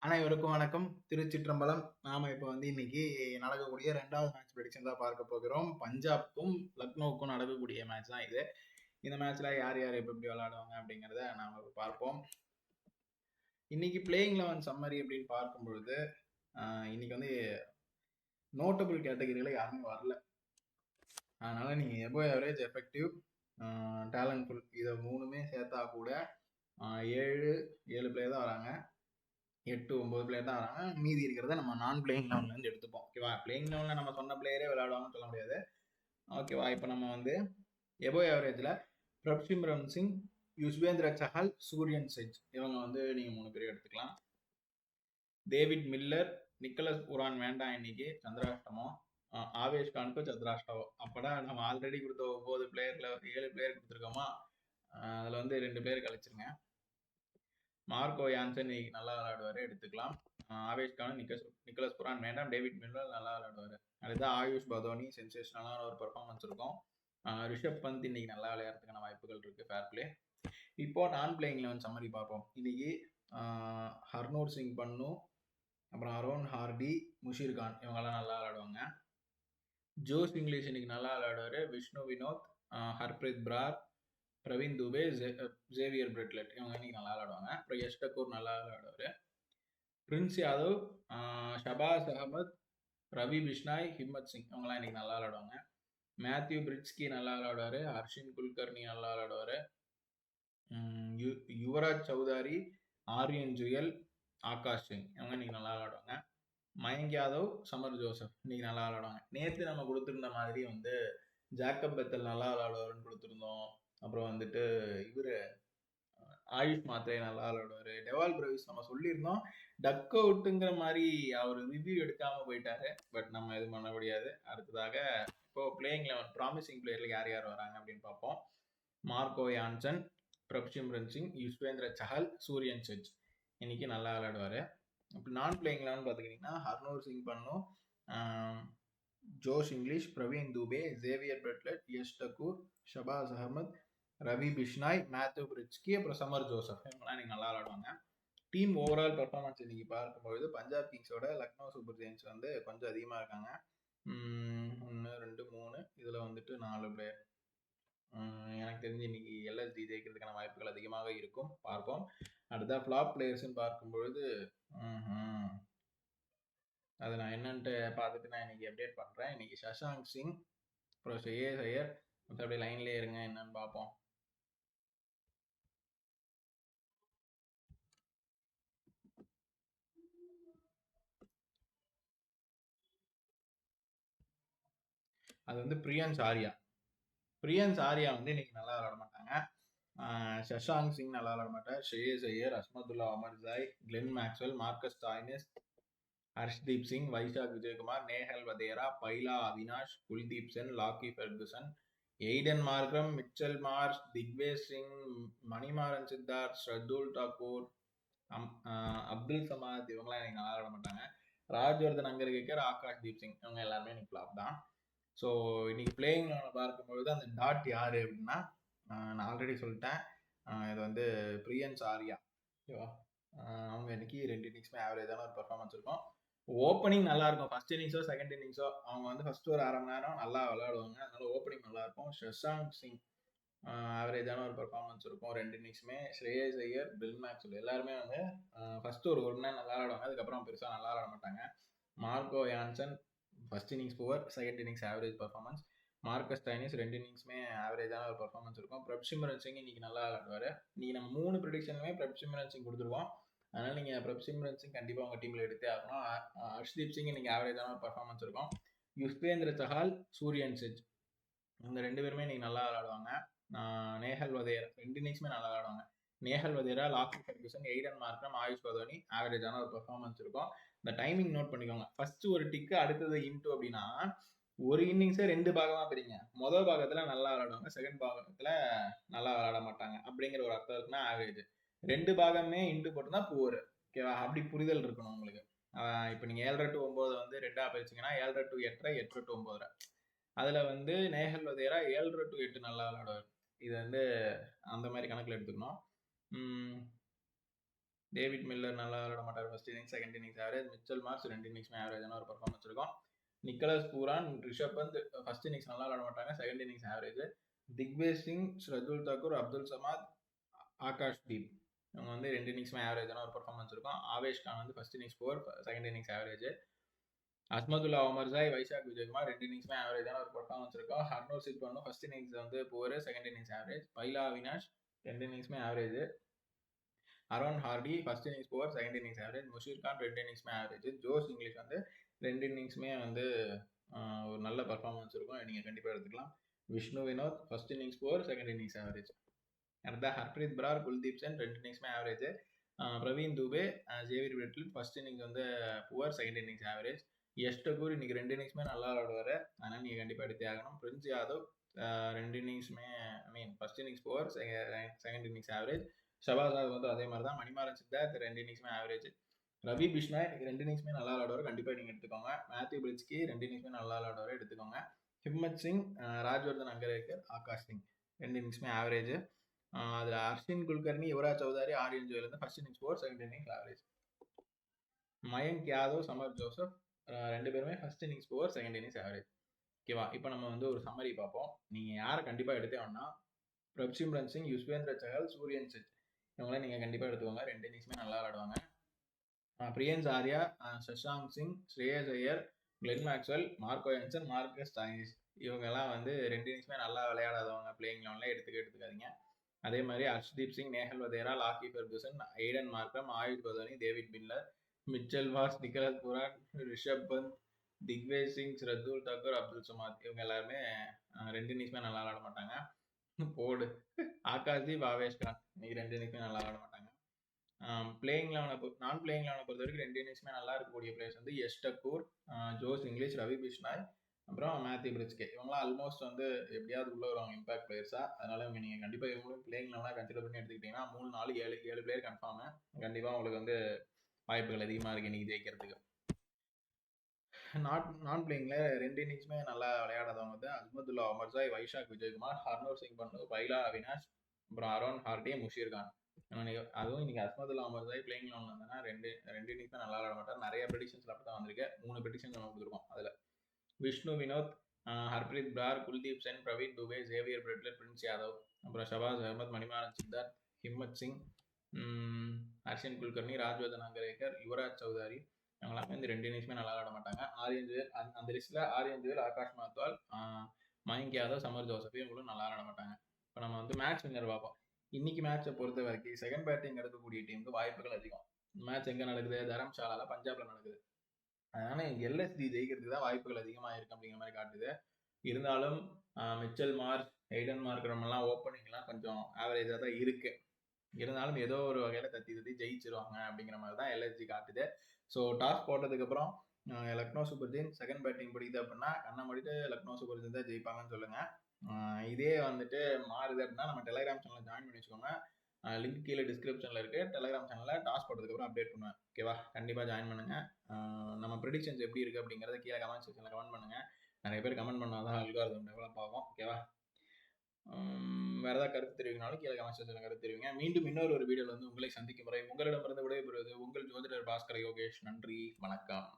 அனைவருக்கும் வணக்கம். திருச்சிற்றம்பலம். நாம இப்ப இன்னைக்கு நடக்கக்கூடிய 2வது மேட்ச் ப்ரெடிக்ஷன் தான் பார்க்க போகிறோம். பஞ்சாப்க்கும் லக்னோவுக்கும் நடக்கக்கூடிய மேட்ச் தான் இது. இந்த மேட்ச்ல யார் யார் எப்படி விளையாடுவாங்க அப்படிங்கிறத நாம பார்ப்போம். இன்னைக்கு பிளேயிங் 11 சம்மரி அப்படின்னு பார்க்கும் பொழுது இன்னைக்கு நோட்டபிள் கேட்டகரியில யாருமே வரல. அதனால நீங்க எபோ ஆவரேஜ், எஃபெக்டிவ், டேலண்ட்ஃபுல் இதை மூணுமே சேர்த்தா கூட 7 பிளேயர் தான் வராங்க. 8-9 பிளேயர் தான் வராங்க. மீதி இருக்கிறத நம்ம நான் பிளேயிங் 11 எடுத்துப்போம். ஓகேவா? பிளேயிங் 11 நம்ம சொன்ன பிளேயரே விளையாடுவாங்கன்னு சொல்ல முடியாது. ஓகேவா? இப்போ நம்ம எபோ ஆவரேஜ்ல பிரப்சிம்ரன் சிங், யுஸ்வேந்திர சஹல், சூரியன் செஜ் இவங்க நீங்க 3 பேர் எடுத்துக்கலாம். டேவிட் மில்லர், நிக்கலஸ் புரான் வேண்டாம். இன்னைக்கு சந்திராஷ்டமம். ஆவேஷ் கானுக்கும் சந்திராஷ்டமம். அப்படா நம்ம ஆல்ரெடி கொடுத்த 9 பிளேயர்ல 7 பிளேயர் கொடுத்துருக்கோமா, அதுல 2 பேர் கழிச்சிருங்க. மார்க்கோ யான்சன் இன்னைக்கு நல்லா விளையாடுவாரு, எடுத்துக்கலாம். ஆவேஷ் கான், நிக்கலஸ் புரான் வேண்டாம். டேவிட் மில்லர் நல்லா விளையாடுவாரு. அடுத்து ஆயுஷ் பதோனி சென்சேஷனலான ஒரு பெர்ஃபார்மன்ஸ் இருக்கும். ரிஷப் பந்த் இன்னைக்கு நல்லா விளையாடுறதுக்கான வாய்ப்புகள் இருக்கு. Fair play. இப்போ நான் பிளேயிங் 11 சம்மரி பார்ப்போம். இன்னைக்கு ஹர்னூர் சிங் பன்னு, அப்புறம் அரோன் ஹார்டி, முஷீர் கான் இவங்கெல்லாம் நல்லா விளையாடுவாங்க. ஜோஸ் இங்கிலீஷ் இன்னைக்கு நல்லா விளையாடுவாரு. விஷ்ணு வினோத், ஹர்ப்ரீத் பிரார், பிரவீன் துபே, ஜேவியர் பிரெட்லெட் இவங்க இன்னைக்கு நல்லா விளையாடுவாங்க. அப்புறம் யஷ் டக்கூர் நல்லா விளையாடுவாரு. பிரின்ஸ் யாதவ், ஷபாஸ் அகமத், ரவி பிஷ்னாய், ஹிம்மத் சிங் இவங்கெல்லாம் இன்னைக்கு நல்லா விளையாடுவாங்க. மேத்யூ பிரிட்ஸ்கி நல்லா விளையாடுவாரு. ஹர்ஷின் குல்கர்னி நல்லா விளையாடுவாரு. யுவராஜ் சௌதாரி, ஆரியன் ஜுயல், ஆகாஷ் சிங் இவங்க இன்னைக்கு நல்லா விளையாடுவாங்க. மயங்க் யாதவ், சமர் ஜோசப் இன்னைக்கு நல்லா விளையாடுவாங்க. நேற்று நம்ம கொடுத்துருந்த மாதிரி ஜாக்கப் பெத்தல் நல்லா விளையாடுவாருன்னு கொடுத்துருந்தோம். அப்புறம் இவரு ஆயுஷ் மாத்திரை நல்லா விளையாடுவாரு. டெவால் பிரவிஸ் நம்ம சொல்லியிருந்தோம், டக் அவுட்டுங்கிற மாதிரி அவர் ரிவ்யூ எடுக்காம போயிட்டாரு. பட் நம்ம எதுவும் பண்ண முடியாது. அடுத்ததாக இப்போ பிளேயிங் 11 ப்ராமிசிங் பிளேயர்ல யார் யார் வராங்க அப்படின்னு பார்ப்போம். மார்க்கோ யான்சன், பிரப்சிம்ரன் சிங், யுஸ்வேந்திர சஹல், சூரியன் செஜ் இன்னைக்கு நல்லா விளையாடுவாரு. இப்போ நான் பிளேயிங் 11 பார்த்துக்கிட்டிங்கன்னா Harnoor Singh Pannu, Josh Inglis, Praveen Dubey, Xavier Bartlett, Yash Thakur, Shahbaz Ahmed, Ravi Bishnoi, Matthew Breetzke, அப்புறம் சமர் ஜோசப் இவங்கெல்லாம் இன்னைக்கு நல்லா விளையாடுவாங்க. டீம் ஓவரால் பெர்ஃபார்மன்ஸ் இன்னைக்கு பார்க்கும்பொழுது பஞ்சாப் கிங்ஸோட லக்னோ சூப்பர் ஜெயின்ஸ் கொஞ்சம் அதிகமாக இருக்காங்க. 1 2 3 இதில் 4 பிளேயர். எனக்கு தெரிஞ்சு இன்னைக்கு எல்எஸ்டி ஜெயிக்கிறதுக்கான வாய்ப்புகள் அதிகமாக இருக்கும். பார்ப்போம். அடுத்த ஃப்ளாப் பிளேயர்ஸ்ன்னு பார்க்கும்பொழுது அது நான் என்னன்ட்டு பார்த்துட்டு நான் இன்னைக்கு அப்டேட் பண்ணுறேன். இன்னைக்கு சஷாங்க் சிங், அப்புறம் ஷ்ரேயஸ் ஐயர் அப்படியே லைன்லேயே இருங்க, என்னன்னு பார்ப்போம். அது பிரியன்ஸ் ஆர்யா. பிரியன்ஸ் ஆர்யா இன்னைக்கு நல்லா விளையாட மாட்டாங்க. சஷாங்க் சிங் நல்லா விளையாட மாட்டார். Shreyas Iyer, Azmatullah Omarzai, Glenn Maxwell, Marcus Stoinis, Arshdeep Singh, Vyshak Vijaykumar, Nehal Wadhera, Pyla Avinash, Kuldeep Sen, Lockie Ferguson, Aiden Markram, Mitchell Marsh, Digvesh Singh, Manimaran Siddharth, Shardul Thakur, Abdul Samad இவங்கெல்லாம் எனக்கு நல்லா விளையாட மாட்டாங்க. ராஜ்வர்தன் அங்கர்கேக்கர், ஆகாஷ் தீப் சிங் இவங்க எல்லாருமே இன்னைக்கு ஃப்ளாப் தான். ஸோ இன்னைக்கு பிளேயிங் பார்க்கும்பொழுது அந்த டாட் யாரு அப்படின்னா, நான் ஆல்ரெடி சொல்லிட்டேன், இது பிரியன்ஸ் ஆர்யா. ஓகேவா? அவங்க இன்னைக்கு 2 இன்னிங்ஸுமே ஆவரேஜான ஒரு பெர்ஃபார்மன்ஸ் இருக்கும். ஓப்பனிங் நல்லா இருக்கும். ஃபர்ஸ்ட் இன்னிங்ஸோ செகண்ட் இன்னிங்ஸோ அவங்க ஃபர்ஸ்ட் ஒரு 1/2 மணி நேரம் நல்லா விளையாடுவாங்க. அதனால ஓப்பனிங் நல்லா இருக்கும். ஷஷாங்க் சிங் ஆவரேஜான ஒரு பெர்ஃபார்மன்ஸ் இருக்கும் 2 இன்னிங்ஸுமே. ஷ்ரேயஸ் ஐயர், பில் மேக்ஸ்வெல் எல்லாருமே ஃபர்ஸ்ட் ஒரு மணி நேரம் நல்லா விளையாடுவாங்க. அதுக்கப்புறம் பெருசாக நல்லா விளையாட மாட்டாங்க. Marco Jansen first innings poor, second innings average performance. Marcus Stoinis 2 இன்னிங்ஸுமே ஆவரேஜான ஒரு பர்ஃபார்மன்ஸ் இருக்கும். பிரப்சிம்ரன் சிங் இன்னைக்கு நல்லா விளையாடுவார். இன்னைக்கு நம்ம 3 ப்ரெடிக்ஷனுமே பிரப்சிம்ரன் சிங் கொடுத்துருவோம். அதனால நீங்கள் பிரப்சிம்ரன் சிங் கண்டிப்பாக உங்கள் டீமில் எடுத்தே ஆகணும். ஹர்ஷ்தீப் சிங் இன்னைக்கு ஆவரேஜான ஒரு பர்ஃபார்மன்ஸ் இருக்கும். யுஸ்வேந்திர சஹால், சூரியன் செஜ் இவங்க 2 பேருமே இன்னைக்கு நல்லா விளையாடுவாங்க. நேஹல் வதேரா 2 இன்னிங்ஸுமே நல்லா விளையாடுவாங்க. Nehal Wadhera, Lockie Ferguson, Aiden Markram, Ayush Badoni ஆவரேஜான ஒரு பெர்ஃபார்மன்ஸ் இருக்கும். இந்த டைமிங் நோட் பண்ணிக்கோங்க. ஃபர்ஸ்ட் ஒரு டிக்கு, அடுத்தது இன்ட்டு அப்படின்னா ஒரு இன்னிங்ஸை 2 பாகமாக பிரிங்க. முதல் பாகத்தில் நல்லா விளையாடுவாங்க, செகண்ட் பாகத்தில் நல்லா விளையாட மாட்டாங்க அப்படிங்கிற ஒரு அர்த்தம் இருக்குன்னா ஆவரேஜ். 2 பாகமே இன்ட்டு போட்டுதான் புவர். ஓகேவா? அப்படி புரிதல் இருக்கணும் உங்களுக்கு. இப்போ நீங்கள் 7:30 to 9 2ஆக பிரிச்சிங்கன்னா 7:30 to 8:30, 8:30 to 9:30. அதில் நேஹல் வதேரா 7:30 to 8 நல்லா விளையாடுவார். இது அந்த மாதிரி கணக்கில் எடுத்துக்கணும். டேவிட் மில்லர் நல்லா விளையாட மாட்டார் first innings, second innings average. Mitchell Marsh 2 இன்னிங்ஸ்மே ஆவரேஜான ஒரு பெர்ஃபார்மன்ஸ் இருக்கும். Nicholas Pooran, Rishabh Pant first innings நல்லா விளையாட மாட்டாங்க, second innings average. Digvesh Singh, Shardul Thakur, Abdul Samad, Akash Deep இவங்க வந்து 2 இன்னிங்ஸ்மே ஆவரேஜான ஒரு பெர்ஃபார்மன்ஸ் இருக்கும். ஆவேஷ் கான் வந்து first innings 4, second innings average. Azmatullah Omarzai, Vyshak Vijaykumar 2 இன்னிங்ஸ்மே ஆவரேஜான ஒரு பெர்ஃபார்மன்ஸ் இருக்கும். ஹர்னோர் சிட் பண்ணும் ஃபர்ஸ்ட் இன்னிங்ஸ் வந்து poor, second innings average. Pyla Avinash 2 இன்னிங்ஸ்மே average. Aaron Hardie first innings poor, second innings average. Musheer Khan 2 இன்னிங்ஸ்மே ஆவரேஜ். ஜோஸ் இங்கிலீஷ் வந்து 2 இன்னிங்ஸ்மே வந்து ஒரு நல்ல பர்ஃபார்மன்ஸ் இருக்கும், நீங்கள் கண்டிப்பாக எடுத்துக்கலாம். Vishnu Vinod first innings poor, second innings average. அடுத்த ஹர்ப்ரீத் பிரார், குல்தீப் சென் 2 இன்னிங்ஸ்மே average. Praveen Dubey, Xavier Bartlett first innings வந்து poor, second innings average. Yash Thakur இன்னைக்கு 2 இன்னிங்ஸ்மே நல்லா விளையாடுவார், அதனால் நீங்கள் கண்டிப்பாக எடுத்தே ஆகணும். பிரின்ஸ் யாதவ் 2 இன்னிங்ஸ்மே first innings poor, second innings average. Shahbaz வந்து அதே மாதிரி தான். மணிமாறன் சித்தார்த் 2 இன்னிங்ஸ்மே ஆவரேஜ். ரவி பிஷ்னாய் இன்னைக்கு 2 இன்னிங்ஸ்மே நல்லா விளையாடுவார், கண்டிப்பாக நீங்கள் எடுத்துக்கோங்க. மேத்யூ பிரிட்ஸ்கி 2 இன்னிங்ஸ்மே நல்லா விளையாடுவார், எடுத்துக்கோங்க. ஹிம்மத் சிங், ராஜ்வர்தன் அங்கரேக்கர், ஆகாஷ் சிங் 2 இன்னிங்ஸ்மே ஆவரேஜ். அதில் அர்ஷின் குல்கர்னி, யுவராஜ் சௌதாரி, ஆரியன் ஜோயல் வந்து first innings poor, second innings average. Mayank Yadav, சமர் ஜோசப் 2 பேருமே first innings poor, second innings average. ஓகேவா? இப்போ நம்ம வந்து ஒரு சம்மரி பார்ப்போம். நீங்கள் யாரை கண்டிப்பாக எடுத்தேன்னா பிரப்சிம்ரன் சிங், யுஸ்வேந்திர சஹல், சூரியன் சிட் இவங்கள நீங்கள் கண்டிப்பாக எடுத்துக்கோங்க, 2 இன்னிங்ஸ்மே நல்லா விளையாடுவாங்க. Priyansh Arya, Shashank Singh, Shreyas Iyer, Glenn Maxwell, Marco Jansen, Marcus Stoinis இவங்கெல்லாம் வந்து 2 இன்னிங்ஸ்மே நல்லா விளையாடாதவங்க, பிளேயிங் லெவனில் எடுத்துக்காதீங்க. அதே மாதிரி Arshdeep Singh, Nehal Wadhera, Lockie Ferguson, Aiden Markram, Ayush Badoni, David Miller, Mitchell Marsh, Nicholas Pooran, Rishabh Pant, Digvesh Singh, Shardul Thakur, Abdul Samad இவங்க எல்லாருமே 2 இன்னிங்ஸ்மே நல்லா விளாட மாட்டாங்க. போடு ஆகாஷ்தீப், ஆவேஷ் கான் இன்னைக்கு 2 இன்னிங்ஸ்மே நல்லா விளாட மாட்டாங்க. பிளேயிங் லெவனை நான் பிளேயிங் லெவனை பொறுத்த வரைக்கும் 2 இன்னிங்ஸ்மே நல்லா இருக்கக்கூடிய பிளேயர்ஸ் வந்து யஷ் டக்கூர், ஜோஸ் இங்கிலீஷ், ரவி பிஷ்னாய், அப்புறம் மேத்யூ பிரிட்ஸ்கே இவங்களாம் ஆல்மோஸ்ட் வந்து எப்படியாவது உள்ள வருவாங்க இம்பாக்ட் பிளேயர்ஸா. அதனால இவங்க நீங்கள் கண்டிப்பாக இவங்களும் பிளேயிங் லெவனாக கன்சிடர் பண்ணி எடுத்துக்கிட்டீங்கன்னா 3, 4, 7 பிளேயர் கன்ஃபார்ம் கண்டிப்பாக உங்களுக்கு வந்து வாய்ப்புகள் அதிகமாக இருக்குது இன்னைக்கு ஜெயிக்கிறதுக்கு. நான் பிளேயிங்ல 2 இன்னிங்ஸ்மே நல்லா விளையாடாதவங்க வந்து அஸ்மதுல்லா ஒமர்சாய், வைஷாக் விஜயகுமார், ஹர்னோர் சிங் பண்ணு, பைலா அவினாஷ், அப்புறம் அரோன் ஹார்டி, முஷீர் கான். அதுவும் இன்னைக்கு அஸ்மதுல்லா ஒமர்சாய் பிளேயிங் லெவனில் இருந்தாங்கன்னா 2 இன்னிங்ஸ் நல்லா விளையாட மாட்டார். நிறைய ப்ரெடிக்ஷன்ஸ்ல அப்படி தான் வந்திருக்கு. 3 ப்ரெடிக்ஷன் நம்ம கொடுத்துருக்கோம். அதில் விஷ்ணு வினோத், ஹர்ப்ரீத் பிரார், குல்தீப் சென், பிரவீன் துபே, ஜேவியர் பிரெட்லர், பிரின்ஸ் யாதவ், அப்புறம் ஷபாஸ் அகமத், மணிமாறன் சித்தார்த், ஹிம்மத் சிங், அர்ஷின் குல்கர்னி, ராஜ்வர்தன் அங்கரேக்கர், யுவராஜ் சௌதாரி இவங்களாமே வந்து 2 இன்னிங்ஸ்மே நல்லா விளாட மாட்டாங்க. ஆரியன் ஜுவேல் அந்த லிஸ்ட்ல ஆரியன் ஜுவேல், ஆகாஷ் மாத்வால், மயங்க் யாதவ், சமர் ஜோசப் இவங்களும் நல்லா விளாட மாட்டாங்க. இப்போ நம்ம வந்து மேட்ச் வின்னர் பார்ப்போம். இன்னைக்கு மேட்சை பொறுத்த வரைக்கும் செகண்ட் பேட்டிங் எடுக்கக்கூடிய டீமுக்கு வாய்ப்புகள் அதிகம். மேட்ச் எங்க நடக்குது? தரம்சாலால, பஞ்சாப்ல நடக்குது. அதனால எல்எஸ்டி ஜெயிக்கிறதுக்கு தான் வாய்ப்புகள் அதிகமாக இருக்கு அப்படிங்கிற மாதிரி காட்டுது. இருந்தாலும் மிச்சல் மார்ஸ், எய்டன் மார்க்ரம் எல்லாம் ஓப்பனிங்லாம் கொஞ்சம் ஆவரேஜாக தான் இருக்கு. இருந்தாலும் ஏதோ ஒரு வகையில் தத்தி ஜெயிச்சிருவாங்க அப்படிங்கிற மாதிரி தான் எல்எஸ்ஜி காட்டுது. ஸோ டாஸ் போட்டதுக்கப்புறம் Lucknow super giants second batting பிடிக்குது அப்படின்னா கண்ணை மூடிட்டு லக்னோ சூப்பர் ஜெயின்ஸ் தான் ஜெயிப்பாங்கன்னு சொல்லுங்கள். இதே வந்துட்டு மாறுது அப்படின்னா நம்ம டெலிகிராம் சேனலில் ஜாயின் பண்ணி வச்சுக்கோங்க. லிங்க் கீழே டிஸ்கிரிப்ஷனில் இருக்குது. டெலிகிராம் சேனலில் டாஸ் போட்டதுக்கப்புறம் அப்டேட் பண்ணுவேன். ஓகேவா? கண்டிப்பாக ஜாயின் பண்ணுங்கள். நம்ம ப்ரெடிக்ஷன்ஸ் எப்படி இருக்குது அப்படிங்கிறத கீழே கமெண்ட் செக்ஷனில் கமெண்ட் பண்ணுங்கள். நிறைய பேர் கமெண்ட் பண்ணால் தான் அல்காரிதம் டெவலப் ஆகும். ஓகேவா? வேறு ஏதாவது கருத்து தெரிவிக்கனாலும் கீழே கமெண்ட் செக்ஷனில் கருத்து தெரிவிங்க. மீண்டும் இன்னொரு வீடியோவில் வந்து உங்களை சந்திக்கும் முறை உங்களிடமிருந்து விடைபெறுவது உங்கள் ஜோதிடர் பாஸ்கர் யோகேஷ். நன்றி, வணக்கம்.